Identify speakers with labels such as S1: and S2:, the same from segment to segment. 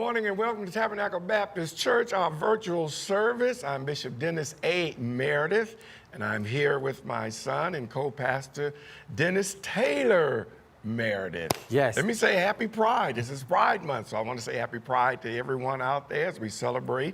S1: morning and welcome to Tabernacle Baptist Church, our virtual service. I'm Bishop Dennis A. Meredith, and I'm here with my son and co-pastor, Dennis Taylor Meredith.
S2: Yes.
S1: Let me say happy Pride. This is Pride Month, so I want to say happy Pride to everyone out there as we celebrate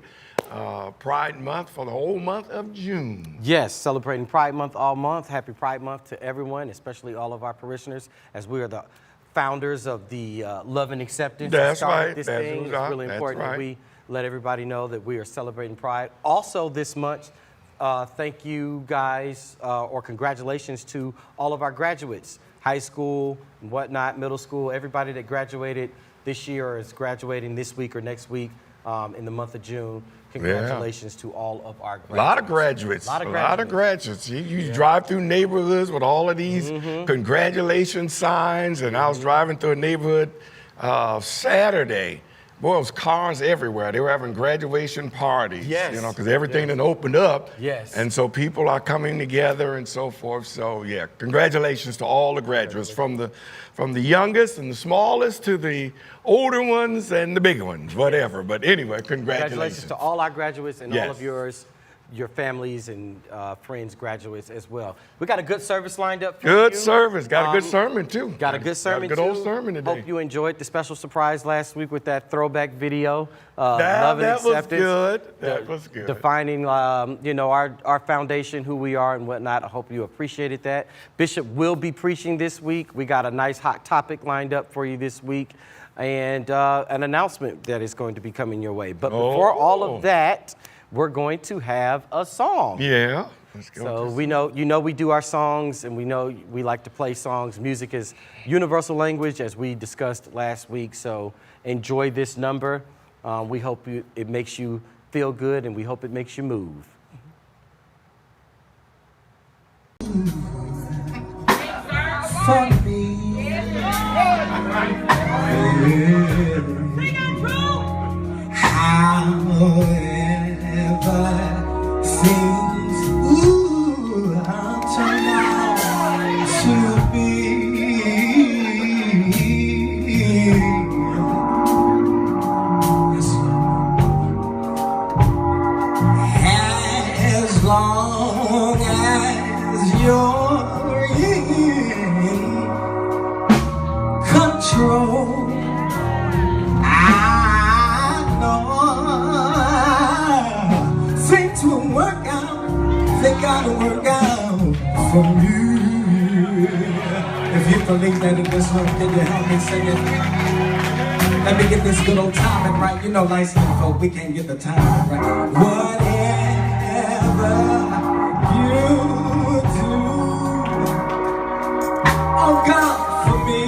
S1: Pride Month for the whole month of June.
S2: Yes, celebrating Pride Month all month. Happy Pride Month to everyone, especially all of our parishioners, as we are the founders of the Love and Acceptance.
S1: That's right.
S2: This
S1: That's
S2: thing. It's
S1: right.
S2: really
S1: That's
S2: important
S1: right.
S2: that we let everybody know that we are celebrating Pride. Also this month, thank you guys, or congratulations to all of our graduates, high school and whatnot, middle school, everybody that graduated this year or is graduating this week or next week in the month of June. Congratulations to all of our graduates.
S1: A lot of graduates. A lot of graduates. You drive through neighborhoods with all of these congratulations signs, and I was driving through a neighborhood Saturday. Boy, it was cars everywhere. They were having graduation parties,
S2: yes.
S1: You know, because everything had opened up.
S2: Yes.
S1: And so people are coming together and so forth. So, yeah, congratulations to all the graduates, from the youngest and the smallest to the older ones and the bigger ones, whatever. But anyway, congratulations
S2: to all our graduates and
S1: yes.
S2: all of your families and friends, graduates as well. We got a good service lined up for you.
S1: Good service. Got a good sermon, too.
S2: Got a good sermon,
S1: got a good old sermon today.
S2: Hope you enjoyed the special surprise last week with that throwback video.
S1: That
S2: Love and
S1: was good. That was good.
S2: Defining, our foundation, who we are and whatnot. I hope you appreciated that. Bishop will be preaching this week. We got a nice hot topic lined up for you this week, and an announcement that is going to be coming your way. But before all of that, we're going to have a song.
S1: Yeah. Let's go.
S2: So we know we do our songs, and we know we like to play songs. Music is universal language, as we discussed last week. So enjoy this number. We hope it makes you feel good, and we hope it makes you move.
S3: For me. However things turn out to be, as long as you're in control, I know things will work out. They gotta work out for you. If you believe that in this one, can you help me sing it? Let me get this good old timing right. You know, light-skinned folk, we can't get the timing right. Whatever you do, oh God, for me.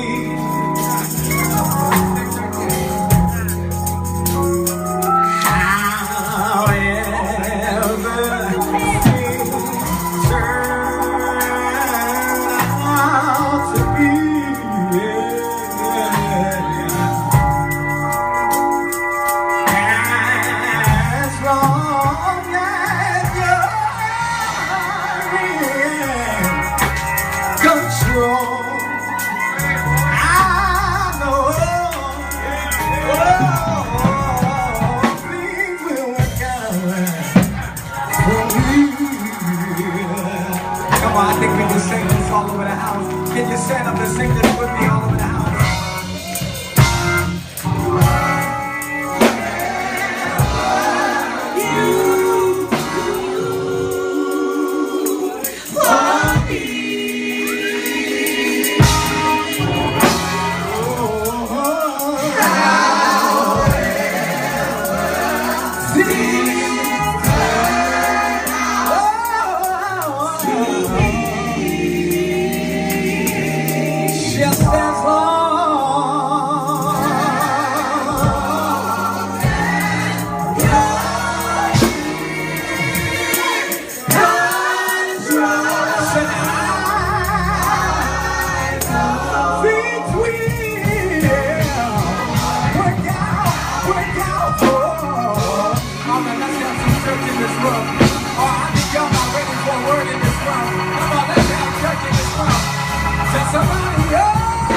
S3: I think we can sing this all over the house. Can you stand up and sing this with me all over the house? Somebody else.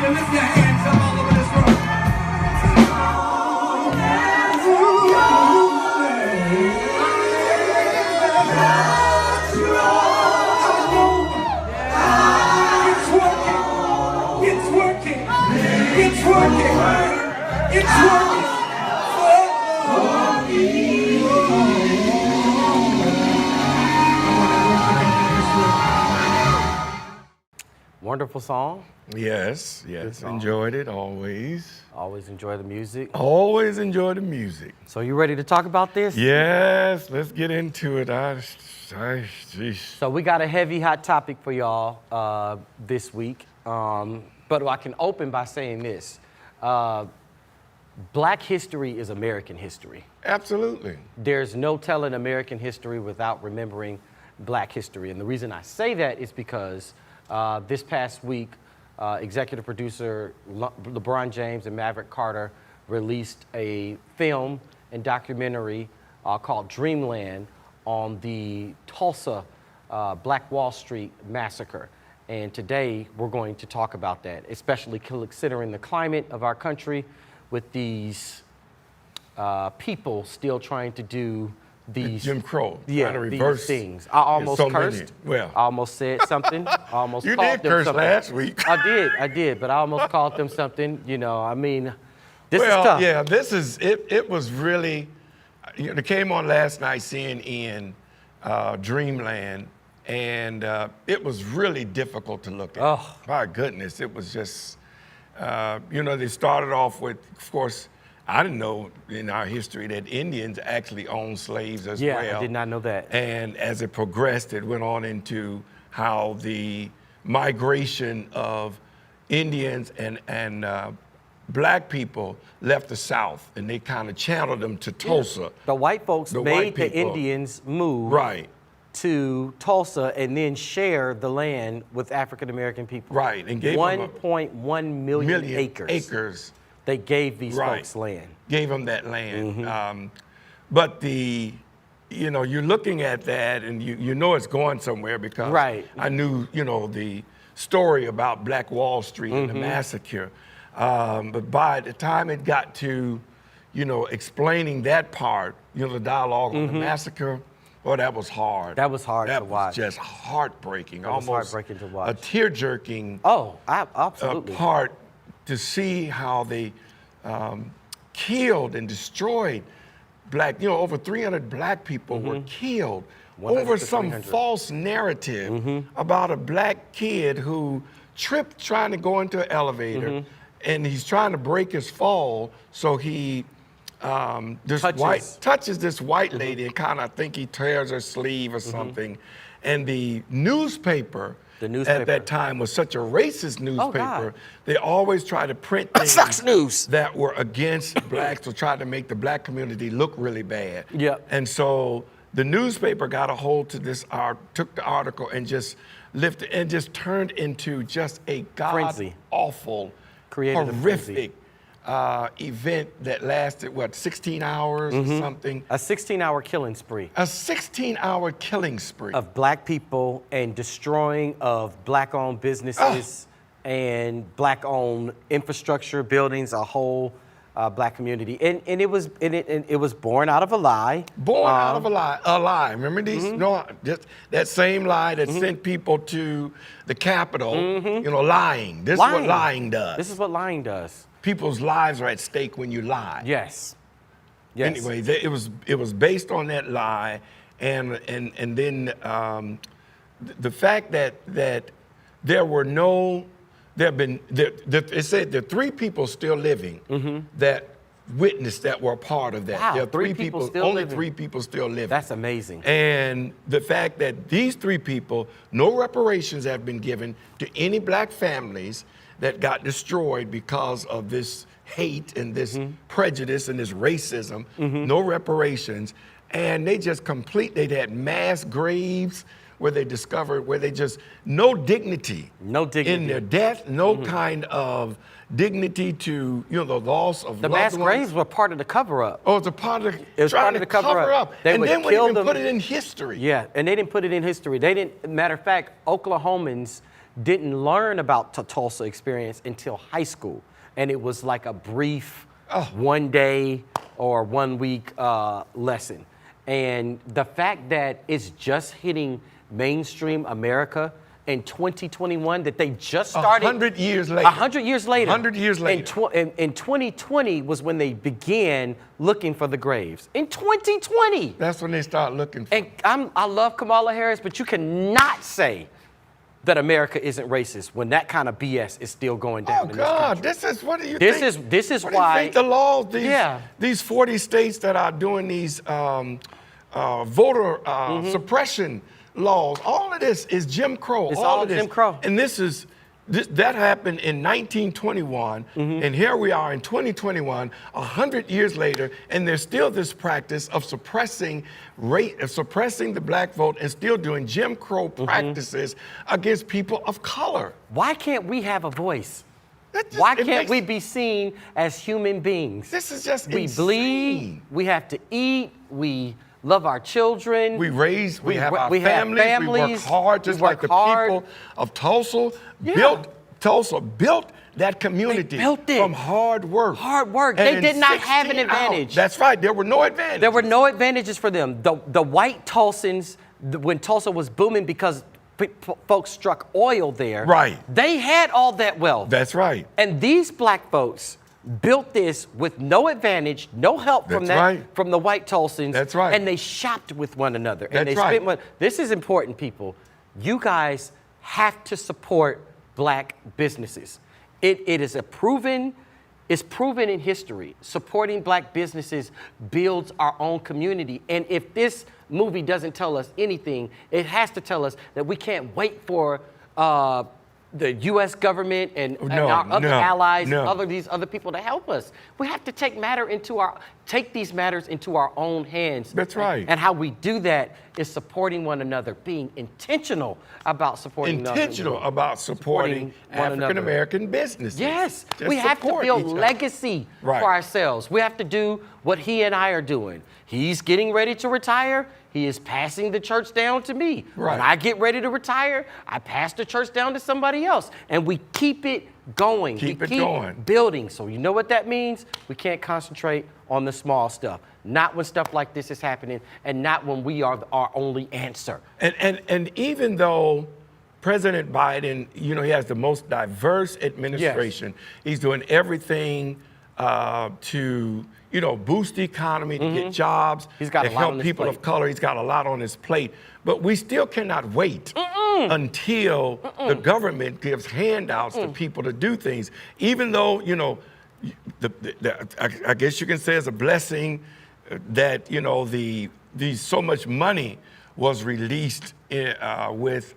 S3: to lift your hands up all over this room. It's working. It's working. It's working.
S2: Wonderful song.
S1: Yes, yes, enjoyed it always.
S2: Always enjoy the music.
S1: Always enjoy the music.
S2: So you ready to talk about this?
S1: Yes, let's get into it. Geez.
S2: So we got a heavy, hot topic for y'all this week. But I can open by saying this. Black history is American history.
S1: Absolutely.
S2: There's no telling American history without remembering Black history. And the reason I say that is because this past week, executive producer LeBron James and Maverick Carter released a film and documentary called Dreamland on the Tulsa Black Wall Street massacre. And today we're going to talk about that, especially considering the climate of our country with these people still trying to do these
S1: Jim Crow.
S2: Yeah,
S1: trying to reverse
S2: these things. I almost
S1: so
S2: cursed.
S1: many. Well,
S2: I almost said something. I almost
S1: you
S2: called
S1: did
S2: them
S1: curse
S2: something.
S1: last week.
S2: I did, but I almost called them something. You know, I mean, this is
S1: Well,
S2: tough.
S1: yeah, this is it. It was really. It came on last night, CNN, Dreamland, and it was really difficult to look at.
S2: Oh.
S1: My goodness, it was just. They started off with, of course. I didn't know in our history that Indians actually owned slaves as well.
S2: Yeah, I did not know that.
S1: And as it progressed, it went on into how the migration of Indians and Black people left the South, and they kind of channeled them to Tulsa.
S2: The white folks
S1: The
S2: made
S1: white
S2: the
S1: people.
S2: Indians move
S1: Right.
S2: to Tulsa and then share the land with African American people.
S1: Right, and gave them
S2: 1.1 million acres. They gave these
S1: Right.
S2: folks land.
S1: Gave them that land.
S2: Mm-hmm.
S1: But you're looking at that and you know it's going somewhere because
S2: Right.
S1: I knew, the story about Black Wall Street and the massacre. But by the time it got to, explaining that part, the dialogue on the massacre, oh, that was hard.
S2: That was hard
S1: That
S2: to
S1: was
S2: watch.
S1: just heartbreaking.
S2: That was
S1: almost
S2: heartbreaking to watch.
S1: a tear-jerking
S2: Oh, absolutely.
S1: part to see how they killed and destroyed Black, over 300 Black people were killed
S2: 100
S1: over
S2: to
S1: some
S2: 300.
S1: false narrative about a Black kid who tripped trying to go into an elevator and he's trying to break his fall, so he touches this white lady and kind of think he tears her sleeve or something. And the newspaper at that time was such a racist newspaper. They always try to print things
S2: Fox News
S1: that were against Blacks to try to make the Black community look really bad.
S2: Yep.
S1: And so the newspaper got a hold to this took the article and just lifted and just turned into just a god-awful, horrific event that lasted, 16 hours or something?
S2: A 16-hour killing spree.
S1: A 16-hour killing spree.
S2: Of Black people and destroying of Black-owned businesses and Black-owned infrastructure, buildings, a whole Black community. And it was born out of a lie.
S1: Born out of a lie. Remember these? Just that same lie that sent people to the Capitol, lying. This is what lying does.
S2: This is what lying does.
S1: People's lives are at stake when you lie.
S2: Yes.
S1: Anyway, it was based on that lie, and then the fact that it said there are 3 people still living that witnessed that were a part of that.
S2: Wow,
S1: there are
S2: 3 people still
S1: only
S2: living.
S1: 3 people still living.
S2: That's amazing.
S1: And the fact that these 3 people, no reparations have been given to any Black families that got destroyed because of this hate and this prejudice and this racism, no reparations. And they just they had mass graves where they no dignity.
S2: No dignity.
S1: In their death, no kind of dignity to, the loss of
S2: The
S1: loved
S2: mass
S1: ones.
S2: graves were part of the cover-up.
S1: Oh, it's a part of
S2: It was
S1: trying
S2: part of
S1: to
S2: the cover-up. They
S1: And
S2: would
S1: then
S2: kill
S1: when
S2: them.
S1: put it in history.
S2: Yeah, and they didn't put it in history. They didn't. Matter of fact, Oklahomans didn't learn about the Tulsa experience until high school. And it was like a brief 1 day or 1 week lesson. And the fact that it's just hitting mainstream America in 2021, that they just started.
S1: 100 years later.
S2: 100 years later.
S1: 100 years later.
S2: In 2020 was when they began looking for the graves. In 2020.
S1: That's when they start looking for.
S2: And I love Kamala Harris, but you cannot say that America isn't racist when that kind of BS is still going down in this country.
S1: This is what do you
S2: This
S1: think?
S2: is
S1: what
S2: why
S1: do you think the laws, these 40 states that are doing these voter suppression laws, all of this is Jim Crow.
S2: It's all
S1: of this.
S2: Jim Crow.
S1: And that happened in 1921, and here we are in 2021, 100 years later, and there's still this practice of suppressing the black vote and still doing Jim Crow practices against people of color.
S2: Why can't we have a voice? Why can't we be seen as human beings?
S1: This is just
S2: we
S1: insane.
S2: bleed, we have to eat, we love our children.
S1: We have our families, we work hard, just like the people of Tulsa built that community from hard work.
S2: Hard work.
S1: And
S2: they did not have an advantage.
S1: That's right. There were no advantages.
S2: There were no advantages for them. The white Tulsans, when Tulsa was booming because folks struck oil there,
S1: right,
S2: they had all that wealth.
S1: That's right.
S2: And these black folks built this with no advantage, no help from the white Tulsans.
S1: That's right.
S2: And they shopped with one another. And
S1: That's
S2: they
S1: right.
S2: spent money. This is important, people. You guys have to support black businesses. It's proven in history. Supporting black businesses builds our own community. And if this movie doesn't tell us anything, it has to tell us that we can't wait for the U.S. government and our other allies, these other people to help us. We have to take these matters into our own hands.
S1: That's right.
S2: And how we do that is supporting one another, being intentional about supporting
S1: African American businesses.
S2: Yes,
S1: Just
S2: we have to
S1: support
S2: build
S1: each other.
S2: legacy for ourselves. We have to do what he and I are doing. He's getting ready to retire. He is passing the church down to me.
S1: Right.
S2: When I get ready to retire, I pass the church down to somebody else. And we keep it going. We keep building. So you know what that means? We can't concentrate on the small stuff. Not when stuff like this is happening, and not when we are our only answer.
S1: And even though President Biden, he has the most diverse administration, he's doing everything to boost the economy, to get jobs,
S2: He's got
S1: to help people of color. He's got a lot on his plate. But we still cannot wait until the government gives handouts to people to do things. Even though, I guess you can say it's a blessing that, so much money was released with,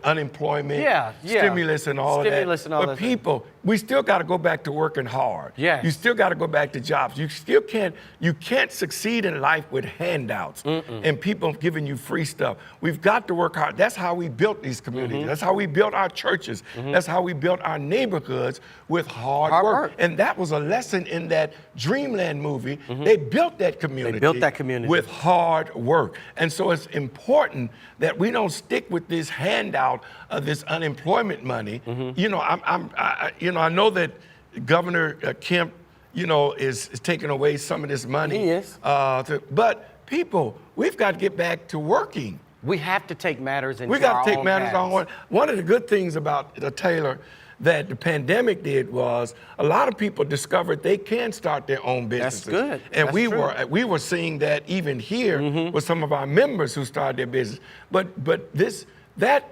S1: unemployment, stimulus and all of that. But people, we still got to go back to working hard.
S2: Yes.
S1: You still got to go back to jobs. You can't succeed in life with handouts and people giving you free stuff. We've got to work hard. That's how we built these communities. That's how we built our churches. That's how we built our neighborhoods with hard work. And that was a lesson in that Dreamland movie. They built that community. With hard work. And so it's important that we don't stick with this handout of this unemployment money. I know that Governor Kemp, is taking away some of this money.
S2: He is.
S1: But people, we've got to get back to working.
S2: We have to take matters into
S1: We got
S2: our
S1: to take
S2: own
S1: matters
S2: hands.
S1: on. One of the good things about Taylor that the pandemic did was a lot of people discovered they can start their own businesses.
S2: That's good.
S1: And
S2: That's
S1: we were seeing that even here with some of our members who started their business. But that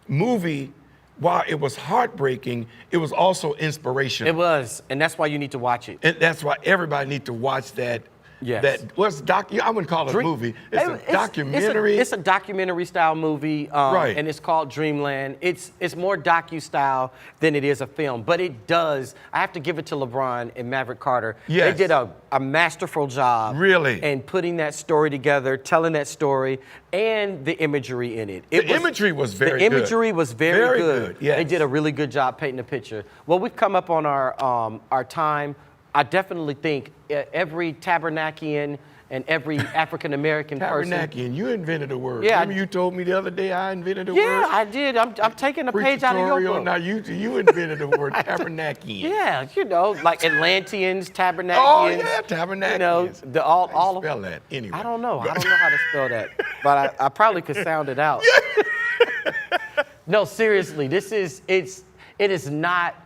S1: movie, while it was heartbreaking, it was also inspirational.
S2: It was, and that's why you need to watch it.
S1: And that's why everybody needs to watch that.
S2: Yes.
S1: I wouldn't call it a movie. It's a documentary.
S2: It's a documentary style movie, and it's called Dreamland. It's more docu-style than it is a film, but it does. I have to give it to LeBron and Maverick Carter.
S1: Yes.
S2: They did a masterful job.
S1: Really.
S2: In putting that story together, telling that story, and the imagery in it.
S1: The imagery was very good.
S2: The imagery was very good.
S1: Yes.
S2: They did a really good job painting a picture. Well, we've come up on our time. I definitely think every Tabernakian and every African American person.
S1: Tabernacle, you invented a word.
S2: Yeah,
S1: Remember you told me the other day I invented a word?
S2: Yeah, I did. I'm taking a page out of your
S1: Preachertorial.
S2: book.
S1: Now you invented the word tabernacle.
S2: Yeah, you know, like Atlanteans, Tabernakians.
S1: Oh yeah, tabernacle.
S2: You know, all of
S1: spell that anyway.
S2: I don't know. I don't know how to spell that, but I probably could sound it out. No, seriously, it is not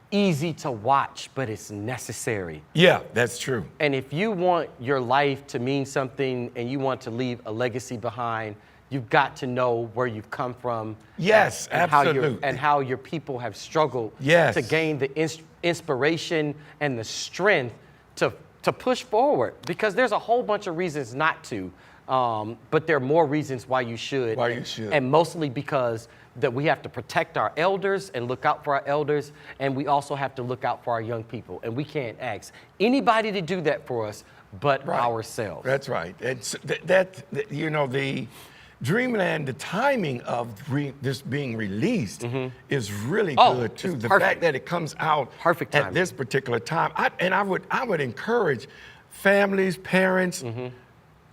S2: easy to watch, but it's necessary.
S1: Yeah, that's true.
S2: And if you want your life to mean something and you want to leave a legacy behind, you've got to know where you've come from.
S1: Yes,
S2: and
S1: absolutely.
S2: how your people have struggled
S1: Yes.
S2: to gain the inspiration and the strength to push forward. Because there's a whole bunch of reasons not to, but there are more reasons why you should.
S1: Why you should.
S2: And mostly because that we have to protect our elders and look out for our elders, and we also have to look out for our young people. And we can't ask anybody to do that for us but
S1: Right.
S2: ourselves.
S1: That's right. It's, that you know, the Dreamland, the timing of this being released is really good too.
S2: it's
S1: The
S2: perfect.
S1: fact that it comes out
S2: Perfect
S1: at
S2: timing.
S1: this particular time, I would encourage families, parents,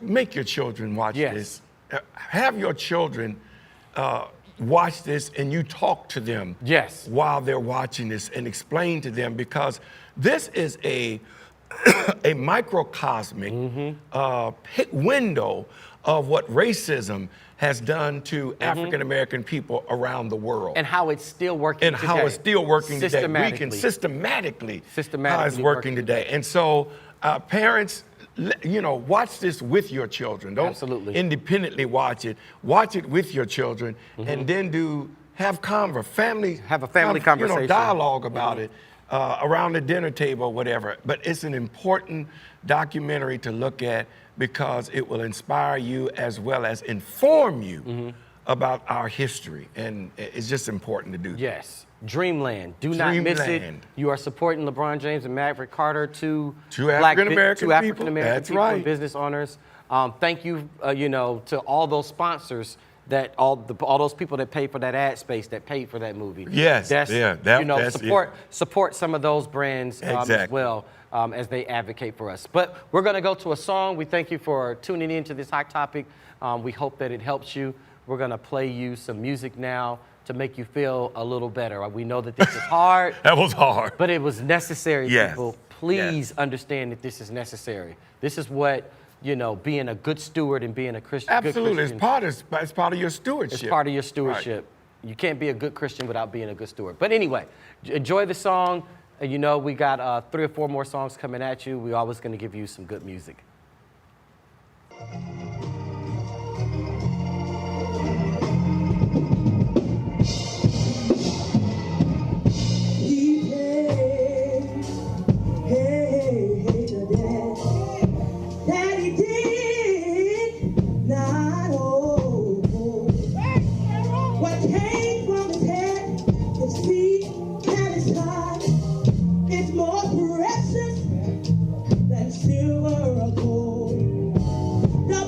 S1: make your children watch
S2: Yes.
S1: this. Have your children watch this, and you talk to them
S2: Yes.
S1: while they're watching this, and explain to them, because this is a microcosmic window of what racism has done to African American people around the world.
S2: And how it's still working
S1: And
S2: today.
S1: how it's still working today. We can
S2: Systematically
S1: how it's working today. And so parents, you know, watch this with your children. Don't
S2: Absolutely.
S1: independently watch it. Watch it with your children, and then have a family
S2: conversation.
S1: dialogue about it around the dinner table, whatever. But it's an important documentary to look at, because it will inspire you as well as inform you about our history, and it's just important to do that.
S2: Yes. Dreamland. Do not miss it.
S1: Dreamland.
S2: You are supporting LeBron James and Maverick Carter, two
S1: African-American people.
S2: African-American
S1: That's
S2: people and
S1: right.
S2: business owners. Thank you, to all those sponsors, that all those people that paid for that ad space, that paid for that movie.
S1: Yes,
S2: That's,
S1: yeah, that's
S2: support some of those brands as
S1: Exactly.
S2: well, as they advocate for us. But we're going to go to a song. We thank you for tuning in to this hot topic. We hope that it helps you. We're going to play you some music now to make you feel a little better. We know that this is hard.
S1: That was hard.
S2: But it was necessary,
S1: Yes.
S2: people. Please understand that this is necessary. This is what, being a good steward and being a Christian.
S1: Absolutely,
S2: good Christian,
S1: it's part of your stewardship.
S2: it's part of your stewardship. You can't be a good Christian without being a good steward. But anyway, enjoy the song. We got 3 or 4 more songs coming at you. We're always going to give you some good music.
S3: Daddy did not know what came from his head, his feet, and his heart. It's more precious than silver or gold. The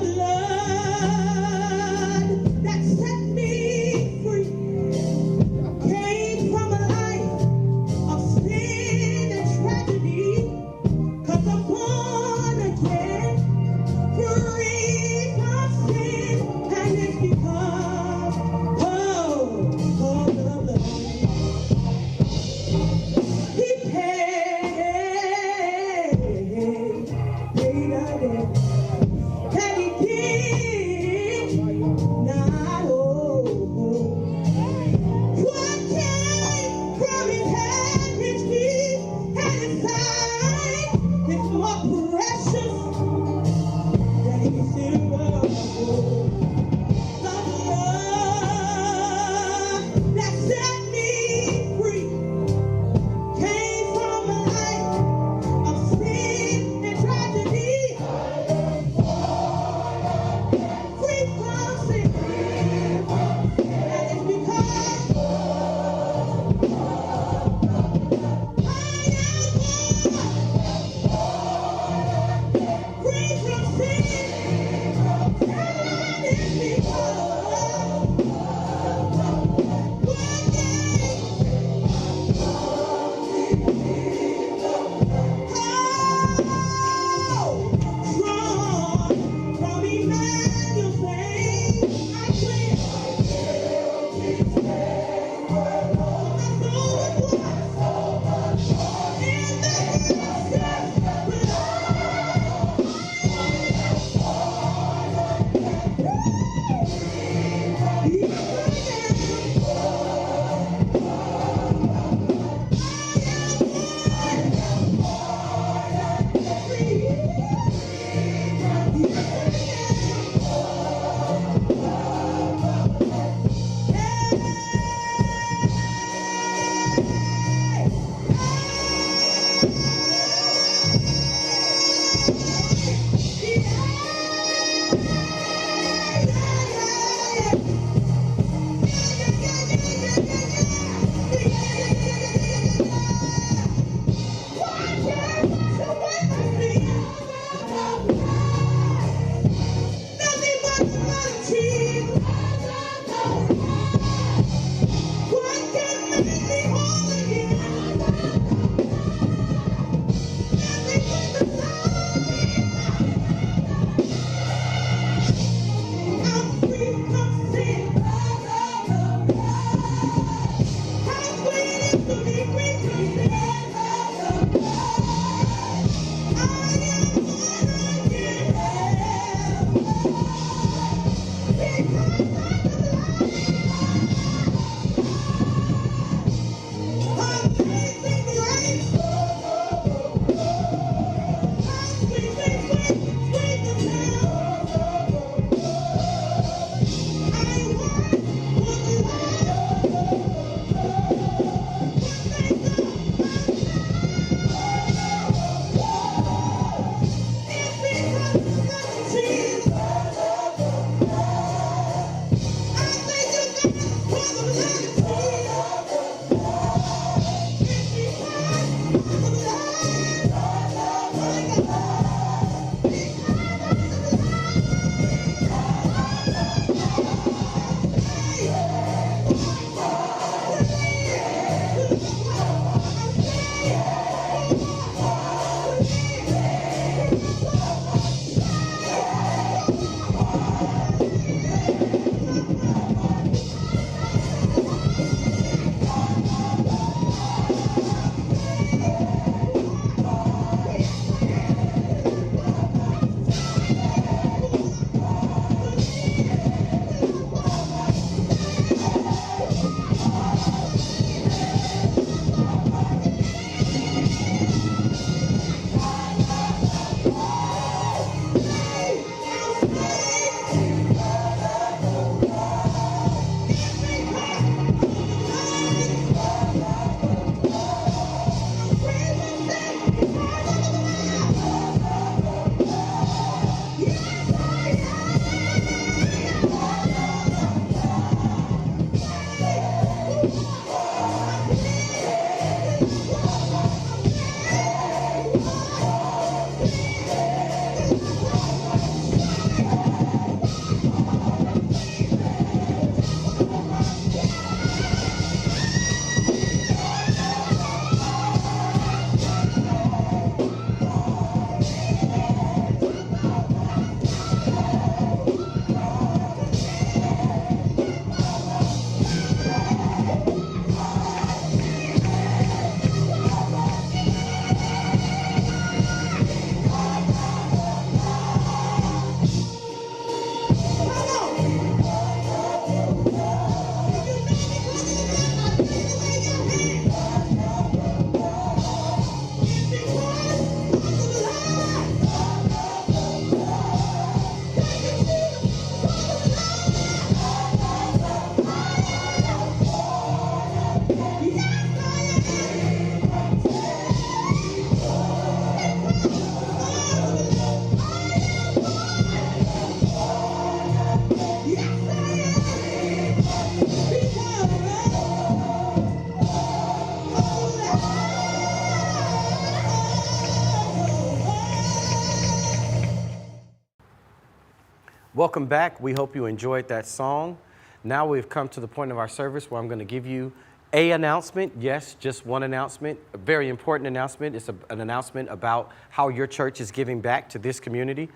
S2: Welcome back. We hope you enjoyed that song. Now we've come to the point of our service where I'm going to give you an announcement. Yes, just one announcement, a very important announcement. It's an announcement about how your church is giving back to this community.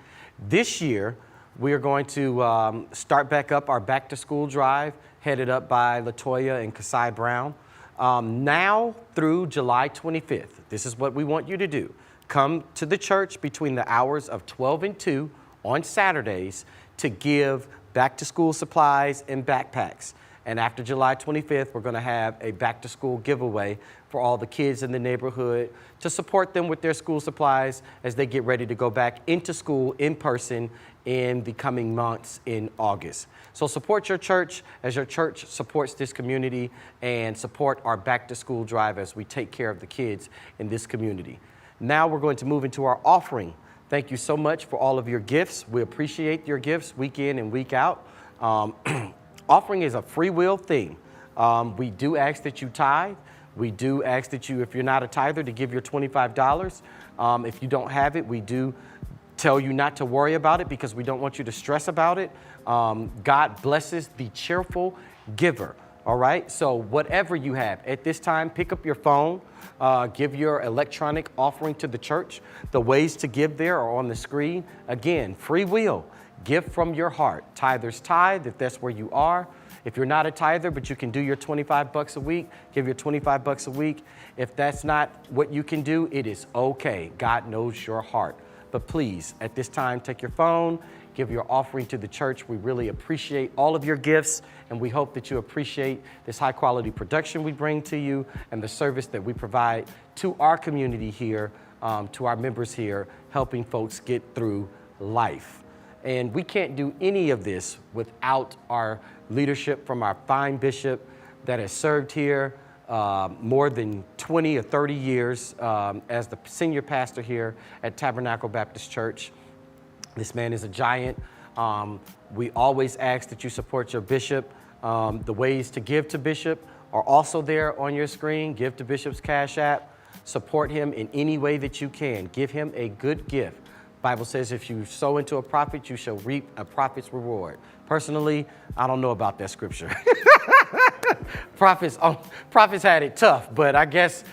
S2: This year, we are going to start back up our back to school drive, headed up by LaToya and Kasai Brown. Now through July 25th, this is what we want you to do. Come to the church between the hours of 12 and 2 on Saturdays to give back to school supplies and backpacks. And after July 25th, we're going to have a back to school giveaway for all the kids in the neighborhood to support them with their school supplies as they get ready to go back into school in person in the coming months in August. So support your church as your church supports this community, and support our back to school drive as we take care of the kids in this community. Now we're going to move into our offering. Thank you so much for all of your gifts. We appreciate your gifts week in and week out. Offering is a free will thing. We do ask that you tithe. We do ask that you, if you're not a tither, to give your $25. If you don't have it, we do tell you not to worry about it because we don't want you to stress about it. God blesses the cheerful giver. All right, so whatever you have at this time, pick up your phone, give your electronic offering to the church. The ways to give there are on the screen. Again, free will, give from your heart. Tithers tithe if that's where you are. If you're not a tither, but you can do your $25 a week, give your $25 a week. If that's not what you can do, it is okay. God knows your heart. But please, at this time, take your phone, give your offering to the church. We really appreciate all of your gifts, and we hope that you appreciate this high quality production we bring to you and the service that we provide to our community here, to our members here, helping folks get through life. And we can't do any of this without our leadership from our fine bishop that has served here more than 20 or 30 years as the senior pastor here at Tabernacle Baptist Church. This man is a giant. We always ask that you support your bishop. The ways to give to Bishop are also there on your screen. Give to Bishop's Cash App. Support him in any way that you can. Give him a good gift. Bible says if you sow into a prophet, you shall reap a prophet's reward. Personally, I don't know about that scripture. Prophets had it tough, but I guess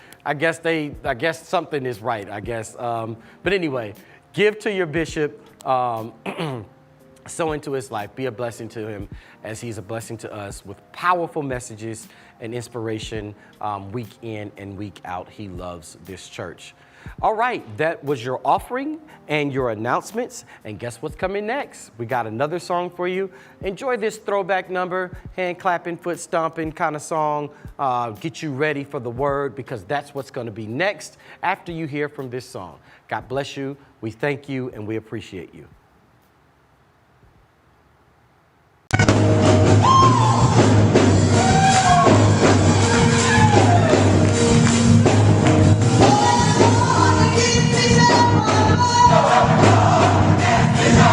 S2: something is right, I guess. But anyway, give to your bishop, sow into his life, be a blessing to him as he's a blessing to us with powerful messages and inspiration week in and week out. He loves this church. All right, that was your offering and your announcements. And guess what's coming next? We got another song for you. Enjoy this throwback number, hand clapping, foot stomping kind of song. Get you ready for the word, because that's what's going to be next after you hear from this song. God bless you. We thank you and we appreciate you.
S4: Yeah.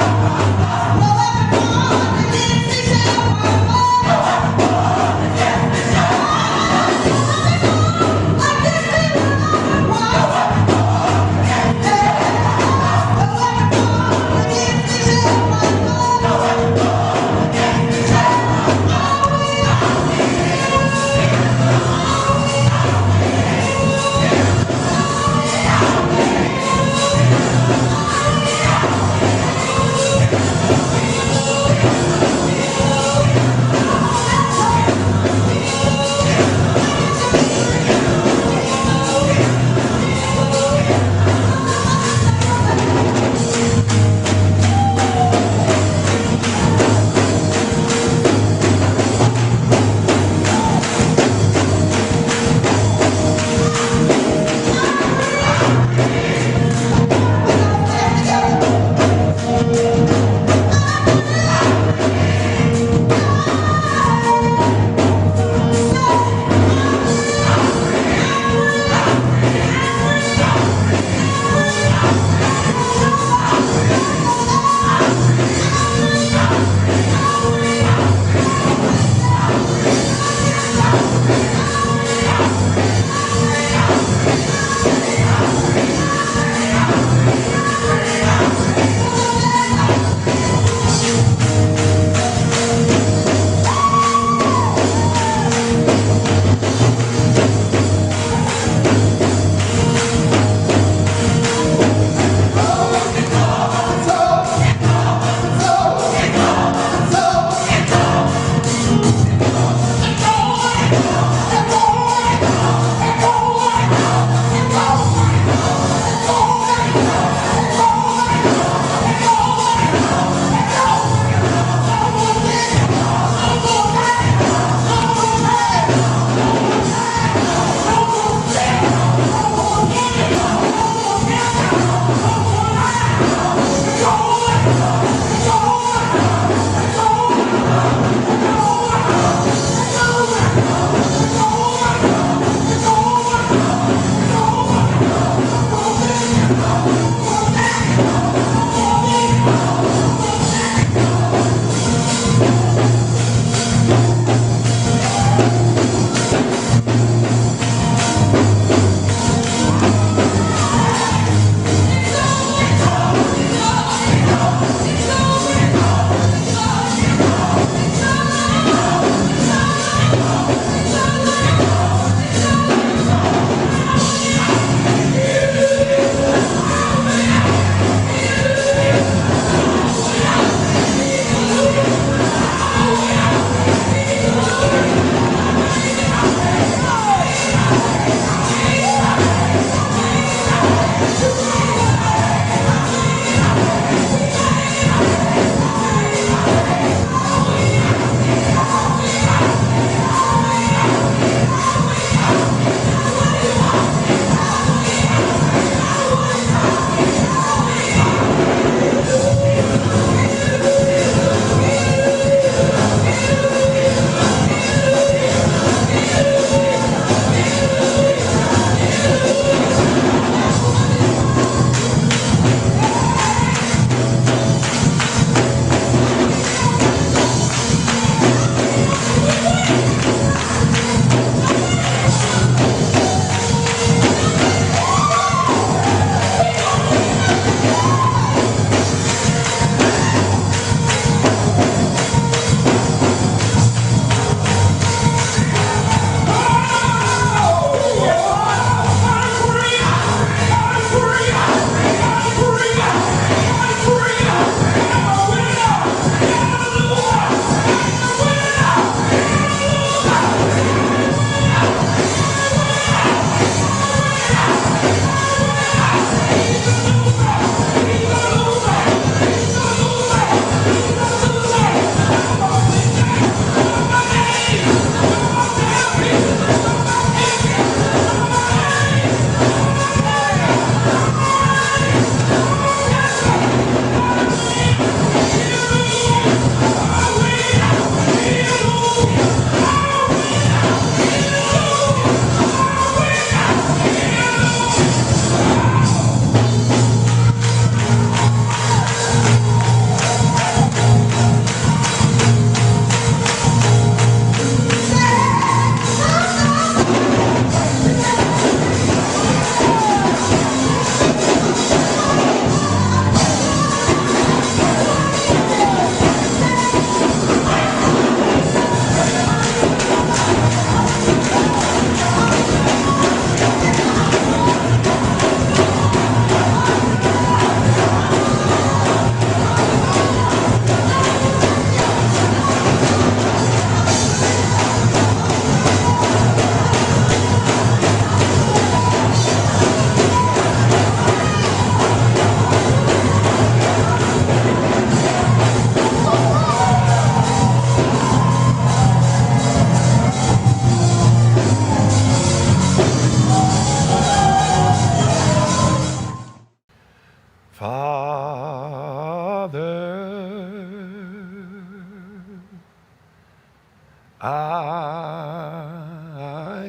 S1: I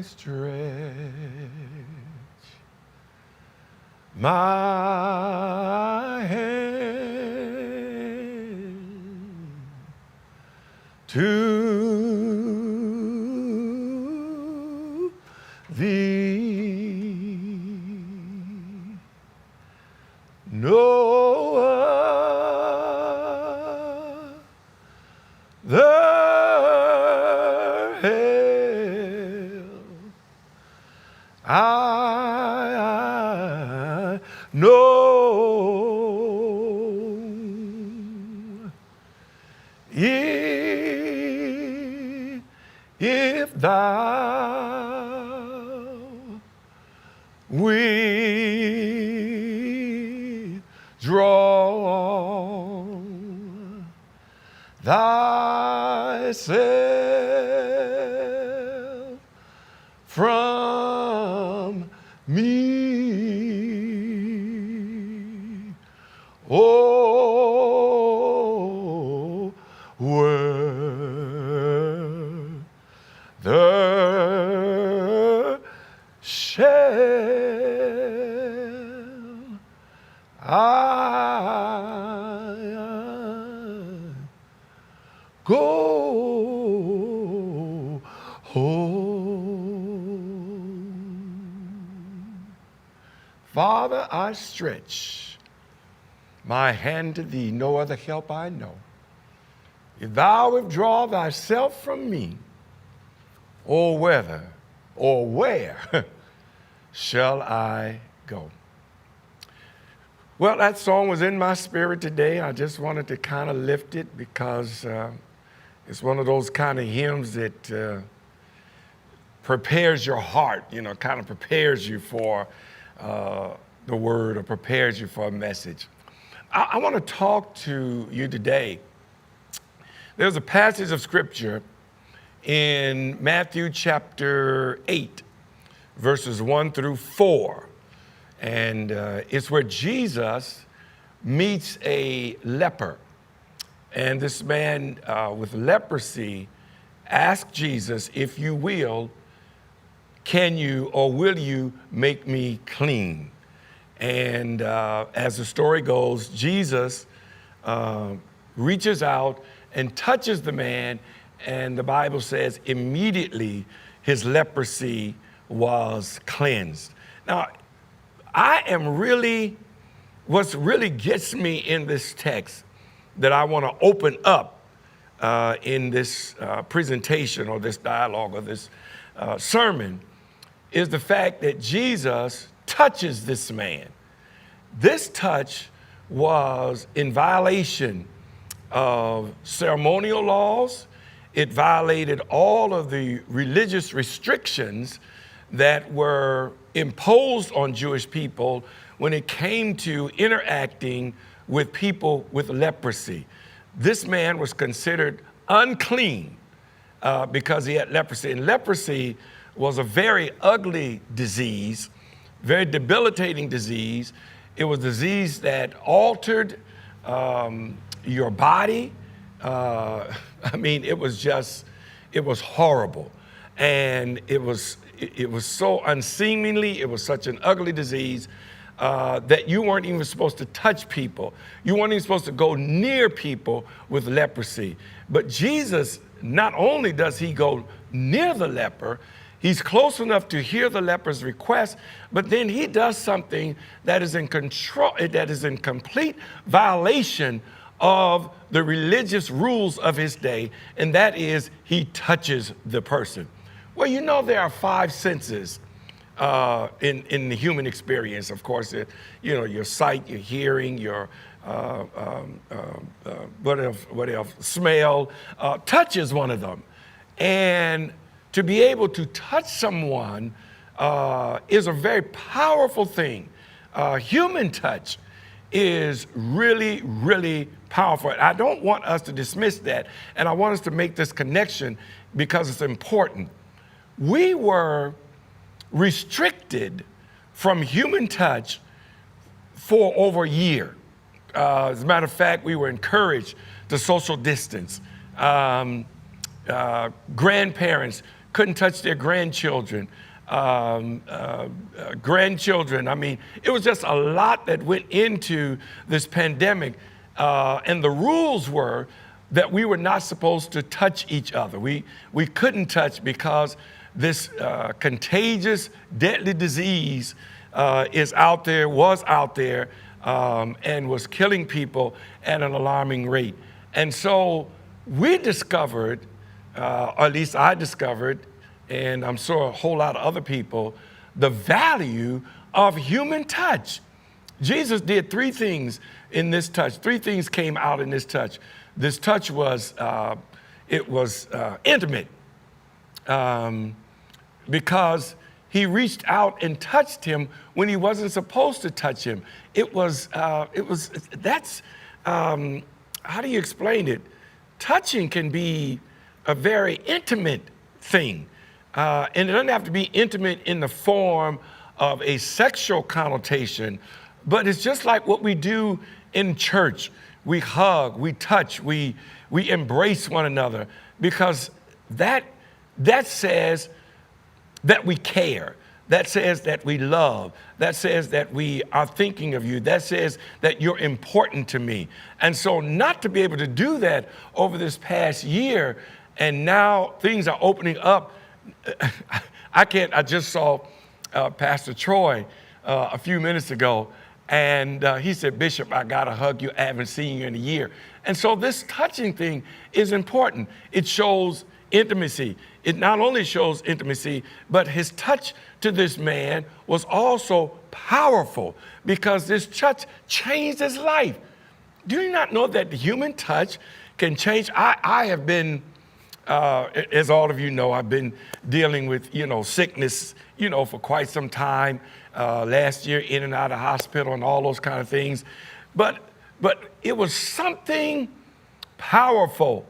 S1: stretch my hand to thee. No other help I know. If thou withdraw thyself from me, oh, whither shall I go home? Father, I stretch my hand to thee, no other help I know. If thou withdraw thyself from me, or whether or where shall I go? Well, that song was in my spirit today. I just wanted to kind of lift it because it's one of those kind of hymns that prepares your heart, kind of prepares you for the word or prepares you for a message. I want to talk to you today. There's a passage of scripture in Matthew chapter 8, verses 1 through 4. And it's where Jesus meets a leper. And this man with leprosy asked Jesus, if you will, can you or will you make me clean? And as the story goes, Jesus reaches out and touches the man, and the Bible says immediately his leprosy was cleansed. Now, what really gets me in this text that I want to open up in this presentation or this dialogue or this sermon is the fact that Jesus touches this man. This touch was in violation of ceremonial laws. It violated all of the religious restrictions that were imposed on Jewish people when it came to interacting with people with leprosy. This man was considered unclean because he had leprosy. And leprosy was a very ugly disease, very debilitating disease. It was a disease that altered your body. It was horrible. And it was so unseemly, it was such an ugly disease that you weren't even supposed to touch people. You weren't even supposed to go near people with leprosy. But Jesus, not only does he go near the leper, he's close enough to hear the leper's request, but then he does something that is in complete violation of the religious rules of his day, and that is he touches the person. Well, there are 5 senses in the human experience. Of course, your sight, your hearing, your what else? Smell. Touch is one of them. And to be able to touch someone is a very powerful thing. Human touch is really, really powerful. I don't want us to dismiss that, and I want us to make this connection because it's important. We were restricted from human touch for over a year. As a matter of fact, we were encouraged to social distance. grandparents couldn't touch their grandchildren, grandchildren. I mean, it was just a lot that went into this pandemic. And the rules were that we were not supposed to touch each other. We couldn't touch because this contagious, deadly disease was out there, and was killing people at an alarming rate. And so we discovered, or at least I discovered, and I'm sure a whole lot of other people, the value of human touch. Jesus did three things in this touch. Three things came out in this touch. This touch was, intimate, because he reached out and touched him when he wasn't supposed to touch him. How do you explain it? Touching can be a very intimate thing. And it doesn't have to be intimate in the form of a sexual connotation, but it's just like what we do in church. We hug, we touch, we embrace one another, because that says that we care. That says that we love. That says that we are thinking of you. That says that you're important to me. And so not to be able to do that over this past year, and now things are opening up. I just saw Pastor Troy a few minutes ago, and he said, "Bishop, I gotta hug you. I haven't seen you in a year." And so this touching thing is important. It shows intimacy. It not only shows intimacy, but his touch to this man was also powerful, because this touch changed his life. Do you not know that the human touch can change? I have been, as all of you know, I've been dealing with, sickness, for quite some time. Last year, in and out of hospital and all those kind of things. But it was something powerful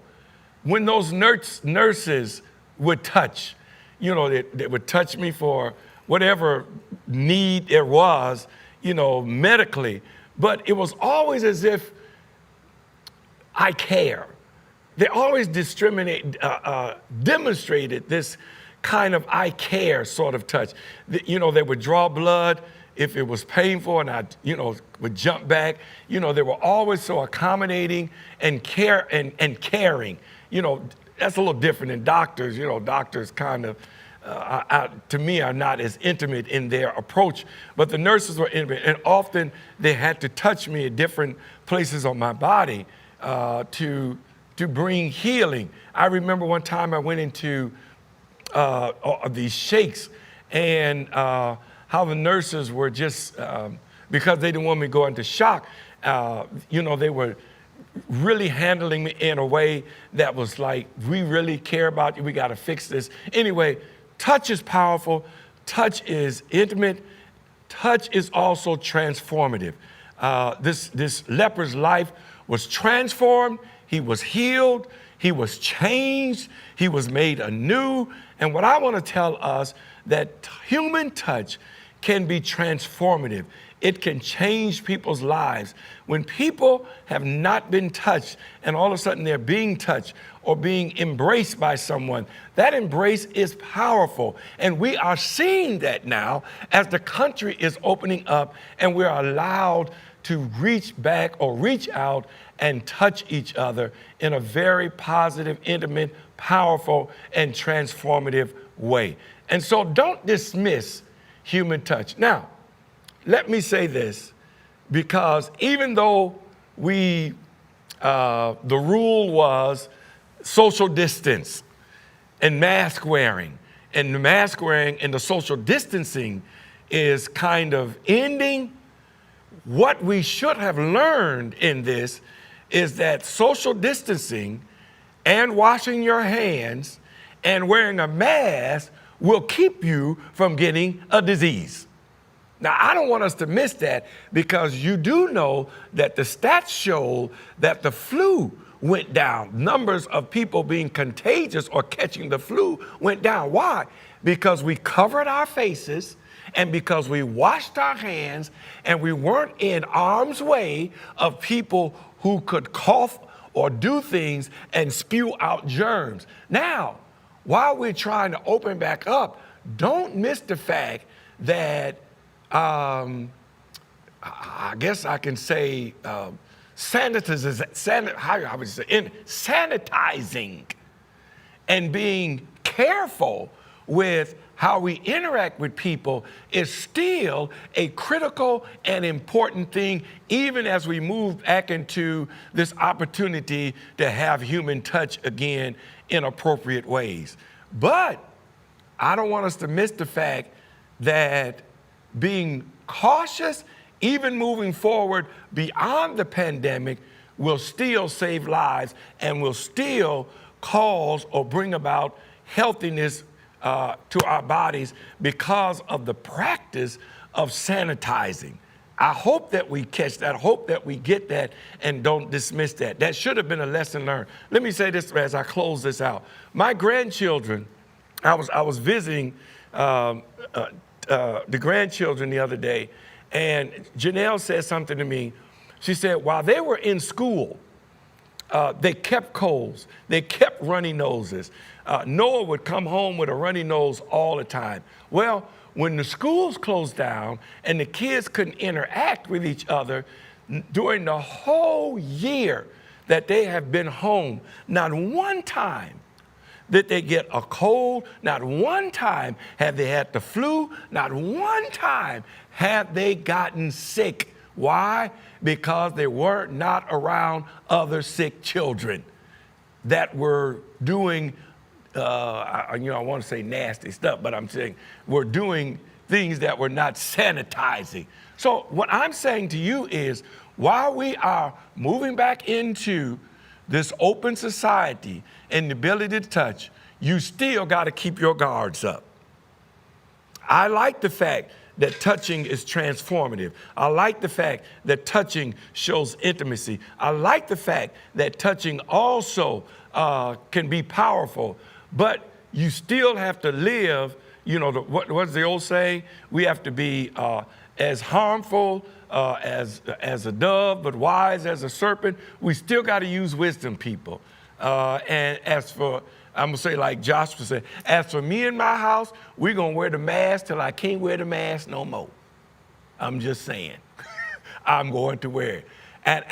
S1: when those nurses would touch. They would touch me for whatever need there was, medically. But it was always as if I care. They always demonstrated this kind of I care sort of touch. They would draw blood if it was painful, and I, would jump back. They were always so accommodating and caring. That's a little different than doctors. Doctors kind of, to me, are not as intimate in their approach. But the nurses were intimate, and often they had to touch me at different places on my body to bring healing. I remember one time I went into these shakes, and how the nurses were just, because they didn't want me to go into shock, they were really handling me in a way that was like, we really care about you, we got to fix this. Anyway, touch is powerful, touch is intimate, touch is also transformative. This leper's life was transformed, he was healed, he was changed, he was made anew. And what I want to tell us, that human touch can be transformative. It can change people's lives. When people have not been touched and all of a sudden they're being touched or being embraced by someone, that embrace is powerful. And we are seeing that now as the country is opening up and we're allowed to reach back or reach out and touch each other in a very positive, intimate, powerful, and transformative way. And so don't dismiss human touch. Now, let me say this, because even though the rule was social distance and mask wearing, and the mask wearing and the social distancing is kind of ending, what we should have learned in this is that social distancing and washing your hands and wearing a mask will keep you from getting a disease. Now, I don't want us to miss that, because you do know that the stats show that the flu went down. Numbers of people being contagious or catching the flu went down. Why? Because we covered our faces, and because we washed our hands, and we weren't in harm's way of people who could cough or do things and spew out germs. Now, while we're trying to open back up, don't miss the fact that I guess I can say sanitizing and being careful with how we interact with people is still a critical and important thing, even as we move back into this opportunity to have human touch again in appropriate ways. But I don't want us to miss the fact that being cautious, even moving forward beyond the pandemic, will still save lives and will still cause or bring about healthiness to our bodies because of the practice of sanitizing. I hope that we catch that, hope that we get that and don't dismiss that. That should have been a lesson learned. Let me say this as I close this out. My grandchildren, I was visiting the grandchildren the other day, and Janelle said something to me. She said, while they were in school, they kept colds, they kept runny noses. Noah would come home with a runny nose all the time. Well, when the schools closed down and the kids couldn't interact with each other during the whole year that they have been home, not one time did they get a cold, not one time have they had the flu, not one time have they gotten sick. Why? Because they were not around other sick children that were doing, I want to say nasty stuff, but I'm saying we're doing things that were not sanitizing. So what I'm saying to you is, while we are moving back into this open society and the ability to touch, you still got to keep your guards up. I like the fact that touching is transformative. I like the fact that touching shows intimacy. I like the fact that touching also can be powerful, but you still have to live, what's the old saying? We have to be as harmful as a dove, but wise as a serpent. We still got to use wisdom, people. And as for, I'm going to say like Joshua said, as for me and my house, we're going to wear the mask till I can't wear the mask no more. I'm just saying. I'm going to wear it. And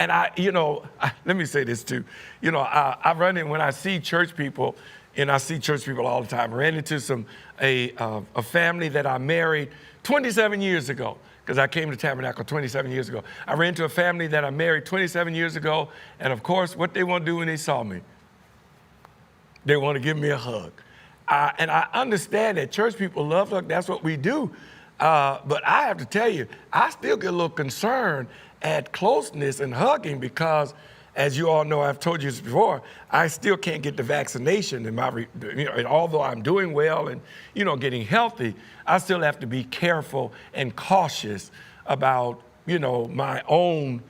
S1: let me say this too. I run in when I see church people, and I see church people all the time. I ran into a family that I married 27 years ago, because I came to Tabernacle 27 years ago. I ran into a family that I married 27 years ago, and of course, what they want to do when they saw me, they want to give me a hug. And I understand that church people love hug. That's what we do. But I have to tell you, I still get a little concerned at closeness and hugging because, as you all know, I've told you this before, I still can't get the vaccination. And although I'm doing well and, getting healthy, I still have to be careful and cautious about, my own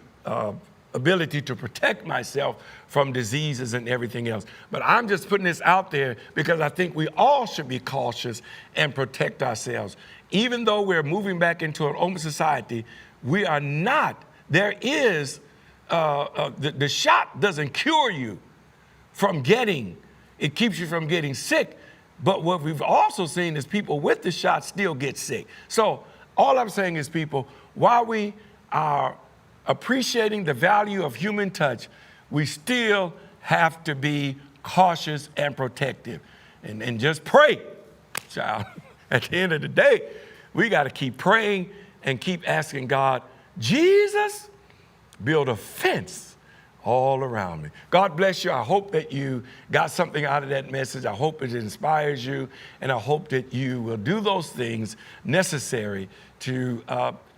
S1: ability to protect myself from diseases and everything else. But I'm just putting this out there because I think we all should be cautious and protect ourselves. Even though we're moving back into an open society, we are not. There is, the shot doesn't cure you from it keeps you from getting sick. But what we've also seen is people with the shot still get sick. So all I'm saying is, people, while we are appreciating the value of human touch, we still have to be cautious and protective. And just pray, child. At the end of the day, we got to keep praying and keep asking God, Jesus, build a fence all around me. God bless you. I hope that you got something out of that message. I hope it inspires you, and I hope that you will do those things necessary to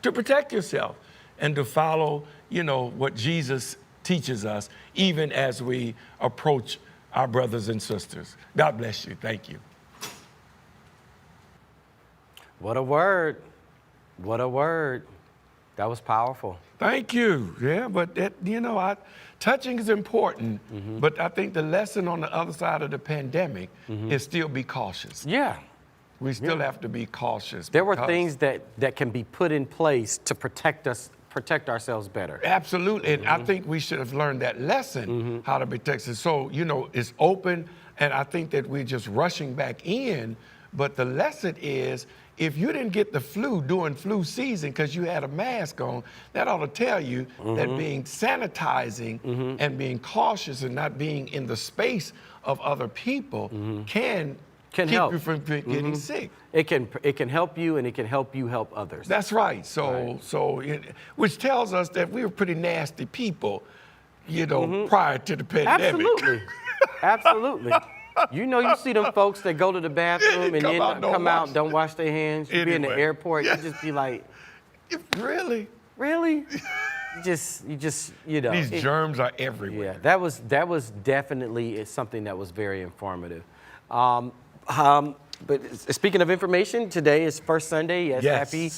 S1: protect yourself and to follow, what Jesus teaches us, even as we approach our brothers and sisters. God bless you. Thank you.
S2: What a word. What a word. That was powerful.
S1: Thank you. Yeah, but touching is important, but I think the lesson on the other side of the pandemic is still be cautious.
S2: Yeah.
S1: We still have to be cautious.
S2: There were things that can be put in place to protect us protect ourselves better.
S1: Absolutely. And I think we should have learned that lesson, how to protect it. So, you know, it's open, and I think that we're just rushing back in. But the lesson is, if you didn't get the flu during flu season because you had a mask on, that ought to tell you that being sanitizing and being cautious and not being in the space of other people can keep
S2: help
S1: you from getting sick.
S2: It can help you, and it can help you help others.
S1: That's right. Which tells us that we were pretty nasty people, you know, prior to the pandemic.
S2: Absolutely. Absolutely. You know, you see them folks that go to the bathroom and then come out, don't wash their hands. You be in the airport, you just be like,
S1: Really?
S2: really? You know.
S1: These germs are everywhere.
S2: Yeah, that was definitely something that was very informative. But speaking of information, today is first Sunday. Yes. Happy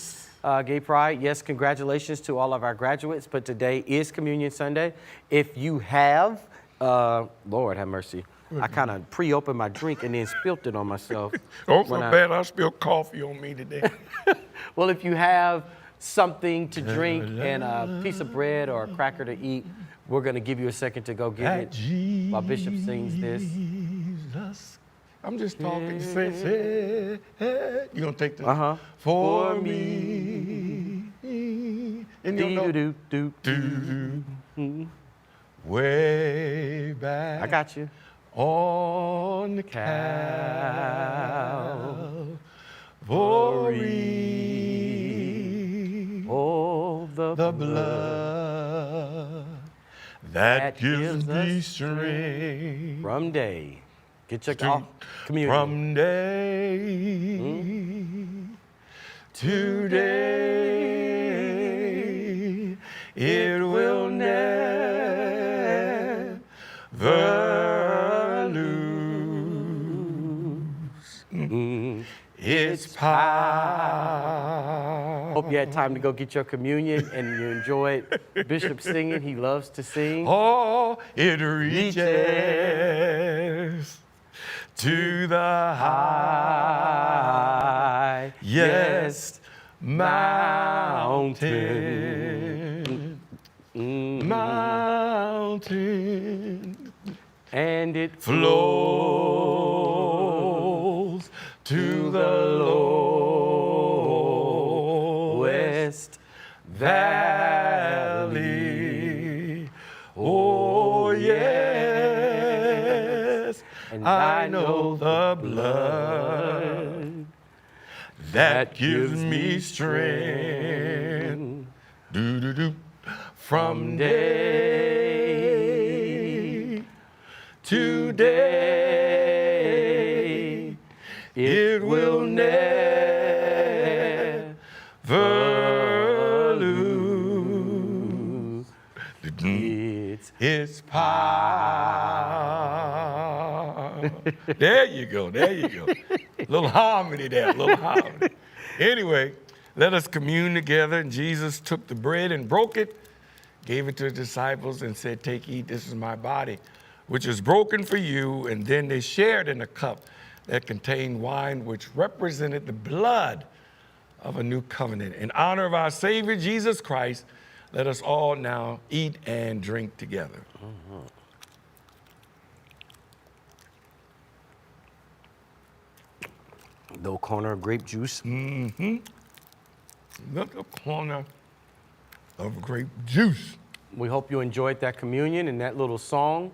S2: Gay Pride. Yes, congratulations to all of our graduates. But today is Communion Sunday. If you have, Lord have mercy, I kind of pre-opened my drink and then spilled it on myself.
S1: Oh, so bad I spilled coffee on me today.
S2: Well, if you have something to drink and a piece of bread or a cracker to eat, we're going to give you a second to go get it while Bishop sings this.
S1: I'm just talking. Say, hey. You gonna take this? For me. And you know, way back.
S2: I got you.
S1: On the Calvary,
S2: oh, the
S1: blood that gives me strength
S2: from day. Get your communion.
S1: From day to day, it will never its power.
S2: Hope you had time to go get your communion and you enjoyed Bishop singing. He loves to sing.
S1: Oh, it reaches to the highest mountain. And it flows to the lowest valley. Oh, yes, and I know the blood that gives me strength. From day to day, it will never lose its power. There you go. Little harmony there, Anyway, let us commune together. And Jesus took the bread and broke it, gave it to the disciples and said, take, eat, this is my body, which is broken for you. And then they shared in a cup that contained wine, which represented the blood of a new covenant. In honor of our Savior, Jesus Christ, let us all now eat and drink together.
S2: Little corner of grape juice.
S1: Little corner of grape juice.
S2: We hope you enjoyed that communion and that little song.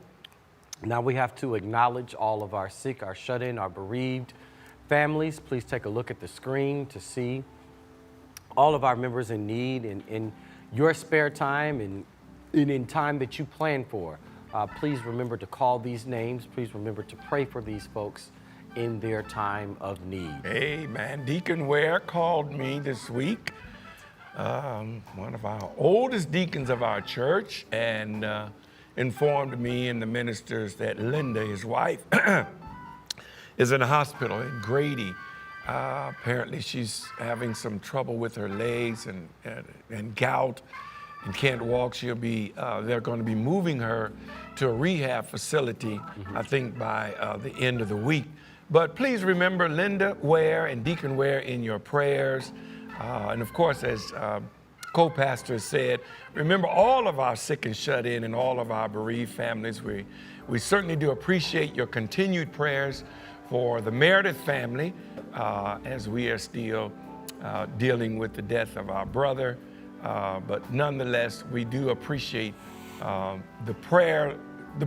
S2: Now we have to acknowledge all of our sick, our shut-in, our bereaved families. Please take a look at the screen to see all of our members in need in your spare time and in time that you plan for. Please remember to call these names. Please remember to pray for these folks in their time of need.
S1: Amen. Deacon Ware called me this week, one of our oldest deacons of our church, and informed me and the ministers that Linda, his wife, is in a hospital in Grady. Apparently she's having some trouble with her legs and gout and can't walk. She'll be, they're going to be moving her to a rehab facility, I think by the end of the week. But please remember Linda Ware and Deacon Ware in your prayers. And of course, as co-pastor said, remember all of our sick and shut in and all of our bereaved families. We certainly do appreciate your continued prayers for the Meredith family as we are still dealing with the death of our brother. But nonetheless, we do appreciate the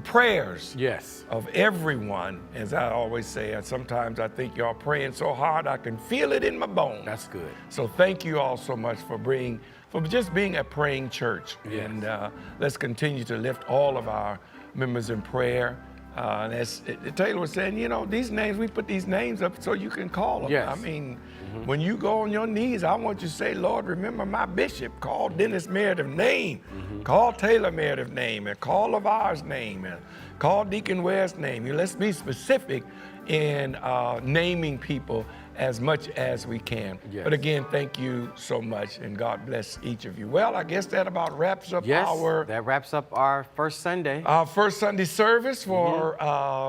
S1: prayers
S2: Yes.
S1: of everyone. As I always say, sometimes I think y'all praying so hard I can feel it in my bones.
S2: That's good.
S1: So thank you all so much for just being a praying church.
S2: Yes.
S1: And let's continue to lift all of our members in prayer. And as Taylor was saying, you know, these names, we put these names up so you can call them.
S2: Yes.
S1: I mean, when you go on your knees, I want you to say, Lord, remember my bishop. Call Dennis Meredith's name. Call Taylor Meredith's name. And call LeVar's name. And call Deacon Ware's name. Let's be specific in naming people as much as we can.
S2: Yes.
S1: But again, thank you so much, and God bless each of you. Well, I guess that about wraps up
S2: that wraps up our first Sunday.
S1: our first Sunday service for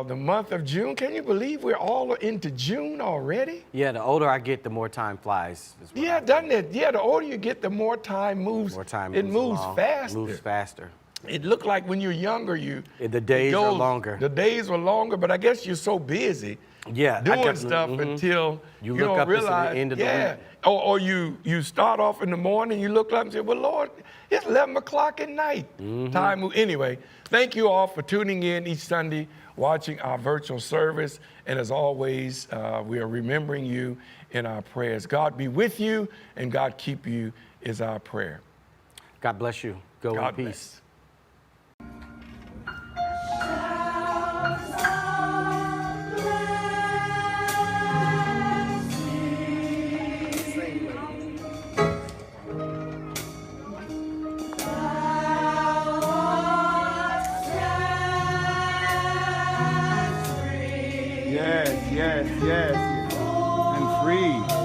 S1: the month of June. Can you believe we're all into June already?
S2: Yeah, the older I get, the more time flies. is what I
S1: Yeah,
S2: think.
S1: doesn't it? Yeah, the older you get, the more time moves.
S2: More time
S1: it
S2: moves
S1: moves
S2: along,
S1: faster.
S2: Moves faster.
S1: It looked like when you're younger,
S2: The days are longer.
S1: The days were longer, but I guess you're so busy
S2: Yeah,
S1: doing stuff until
S2: You
S1: you
S2: look
S1: don't
S2: up, it's the
S1: realize.
S2: end of the
S1: yeah.
S2: week.
S1: Or you start off in the morning, you look up and say, well, Lord, it's 11 o'clock at night. Time. Anyway, thank you all for tuning in each Sunday, watching our virtual service. And as always, we are remembering you in our prayers. God be with you and God keep you is our prayer.
S2: God bless you. Go
S1: God
S2: in
S1: bless.
S2: peace.
S4: Yes, yes, yes. And free.